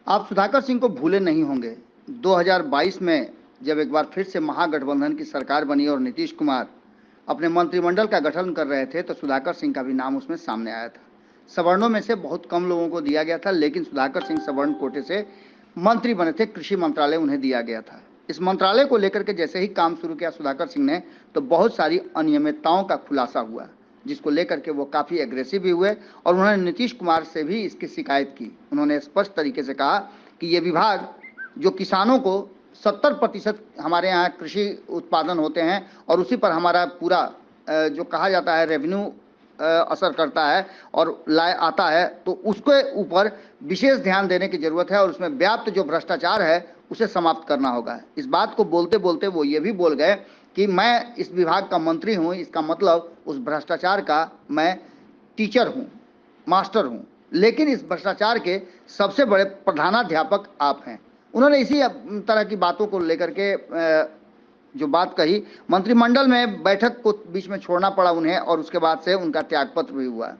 आप सुधाकर सिंह को भूले नहीं होंगे। 2022 में जब एक बार फिर से महागठबंधन की सरकार बनी और नीतीश कुमार अपने मंत्रिमंडल का गठन कर रहे थे तो सुधाकर सिंह का भी नाम उसमें सामने आया था। सवर्णों में से बहुत कम लोगों को दिया गया था, लेकिन सुधाकर सिंह सवर्ण कोटे से मंत्री बने थे। कृषि मंत्रालय उन्हें दिया गया था। इस मंत्रालय को लेकर के जैसे ही काम शुरू किया सुधाकर सिंह ने, तो बहुत सारी अनियमितताओं का खुलासा हुआ, जिसको लेकर के वो काफ़ी एग्रेसिव भी हुए और उन्होंने नीतीश कुमार से भी इसकी शिकायत की। उन्होंने स्पष्ट तरीके से कहा कि ये विभाग जो किसानों को 70% हमारे यहाँ कृषि उत्पादन होते हैं और उसी पर हमारा पूरा जो कहा जाता है रेवेन्यू असर करता है और लाए आता है, तो उसके ऊपर विशेष ध्यान देने की जरूरत है और उसमें व्याप्त जो भ्रष्टाचार है उसे समाप्त करना होगा। इस बात को बोलते बोलते वो ये भी बोल गए कि मैं इस विभाग का मंत्री हूं, इसका मतलब उस भ्रष्टाचार का मैं टीचर हूं, मास्टर हूं, लेकिन इस भ्रष्टाचार के सबसे बड़े प्रधानाध्यापक आप हैं। उन्होंने इसी तरह की बातों को लेकर के जो बात कही, मंत्रिमंडल में बैठक को बीच में छोड़ना पड़ा उन्हें और उसके बाद से उनका त्यागपत्र भी हुआ।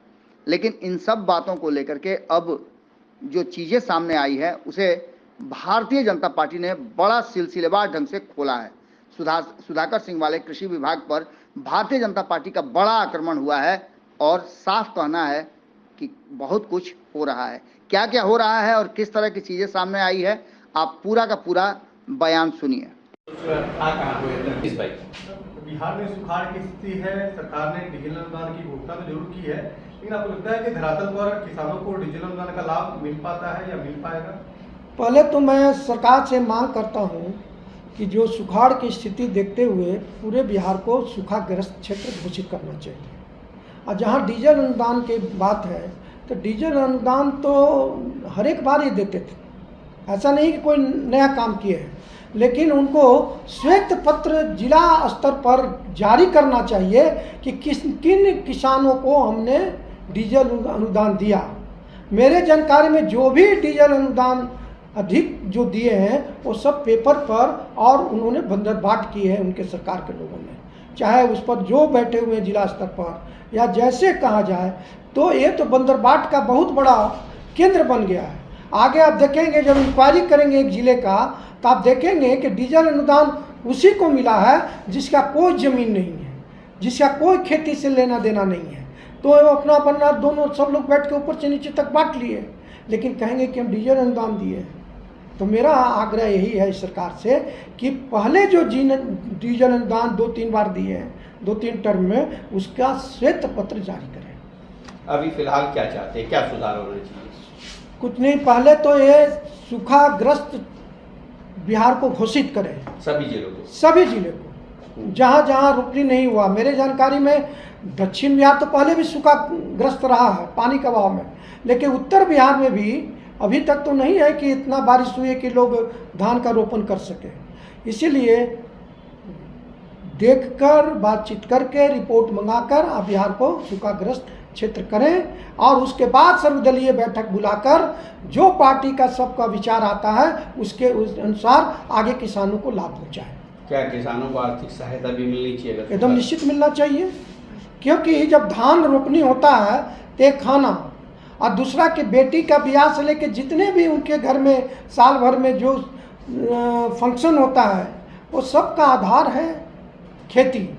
लेकिन इन सब बातों को लेकर के अब जो चीज़ें सामने आई है उसे भारतीय जनता पार्टी ने बड़ा सिलसिलेवार ढंग से खोला है। सुधाकर सिंह वाले कृषि विभाग पर भारतीय जनता पार्टी का बड़ा आक्रमण हुआ है और साफ कहना है कि बहुत कुछ हो रहा है। क्या क्या हो रहा है और किस तरह की चीज़ें सामने आई है, आप पूरा का पूरा बयान सुनिए। बिहार में सुखाड़ की स्थिति है। सरकार ने डीजल अनुदान की घोषणा तो जरूर की है, लेकिन आपको लगता है कि धरातल पर किसानों को डीजल अनुदान का लाभ मिल पाता है या मिल पाएगा? पहले तो मैं सरकार से मांग करता हूं कि जो सुखाड़ की स्थिति देखते हुए पूरे बिहार को सूखाग्रस्त क्षेत्र घोषित करना चाहिए। और जहां डीजल अनुदान की बात है तो डीजल अनुदान तो हर एक बार ही देते थे, ऐसा नहीं कि कोई नया काम किए हैं, लेकिन उनको श्वेत पत्र जिला स्तर पर जारी करना चाहिए कि किन किसानों को हमने डीजल अनुदान दिया। मेरे जानकारी में जो भी डीजल अनुदान अधिक जो दिए हैं वो सब पेपर पर और उन्होंने बंदरबाट की है उनके सरकार के लोगों ने, चाहे उस पर जो बैठे हुए हैं जिला स्तर पर या जैसे कहा जाए, तो ये तो बंदरबाट का बहुत बड़ा केंद्र बन गया है। आगे आप देखेंगे जब इंक्वायरी करेंगे एक जिले का तो आप देखेंगे कि डीजल अनुदान उसी को मिला है जिसका कोई ज़मीन नहीं है, जिसका कोई खेती से लेना देना नहीं है, तो वो अपना अपना दोनों सब लोग बैठ के ऊपर से नीचे तक बांट लिए, लेकिन कहेंगे कि हम डीजल अनुदान दिए। तो मेरा आग्रह यही है इस सरकार से कि पहले जो डीजल अनुदान 2-3 बार दिए हैं, 2-3 टर्म में, उसका श्वेत पत्र जारी करें। अभी फिलहाल क्या चाहते हैं, क्या सुधार होना चाहिए? कुछ नहीं, पहले तो ये सूखाग्रस्त बिहार को घोषित करें, सभी जिले को जहाँ जहाँ रोपनी नहीं हुआ। मेरे जानकारी में दक्षिण बिहार तो पहले भी सूखाग्रस्त रहा है पानी के अभाव में, लेकिन उत्तर बिहार में भी अभी तक तो नहीं है कि इतना बारिश हुई है कि लोग धान का रोपण कर सके। इसीलिए देखकर, बातचीत करके, रिपोर्ट मंगाकर आप बिहार को सूखाग्रस्त क्षेत्र करें और उसके बाद सर्वदलीय बैठक बुलाकर जो पार्टी का सबका विचार आता है उसके उस अनुसार आगे किसानों को लाभ पहुँचाएं। क्या किसानों को आर्थिक सहायता भी मिलनी चाहिए? एकदम निश्चित मिलना चाहिए, क्योंकि जब धान रोपनी होता है तो एक खाना और दूसरा कि बेटी का ब्याह से लेकर जितने भी उनके घर में साल भर में जो फंक्शन होता है वो सब का आधार है खेती।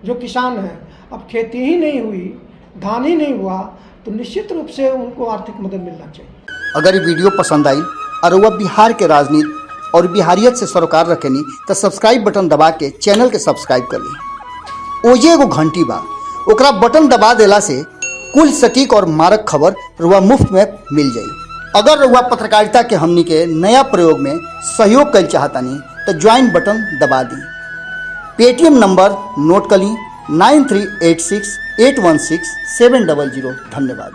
जो किसान है, अब खेती ही नहीं हुई, धान ही नहीं हुआ, तो निश्चित रूप से उनको आर्थिक मदद मिलना चाहिए। अगर ये वीडियो पसंद आई और वह बिहार के राजनीति और बिहारियत से सरोकार रखेनी तो सब्सक्राइब बटन दबा के चैनल के सब्सक्राइब कर ली। ओजे एगो घंटी बा, ओकरा बटन दबा देला से कुल सटीक और मारक खबर रुआ मुफ्त में मिल जाई। अगर रुआ पत्रकारिता के हमनी के नया प्रयोग में सहयोग कर चाहतानी तो ज्वाइन बटन दबा दी। पेटीएम नंबर नोट कर ली 9386816700। धन्यवाद।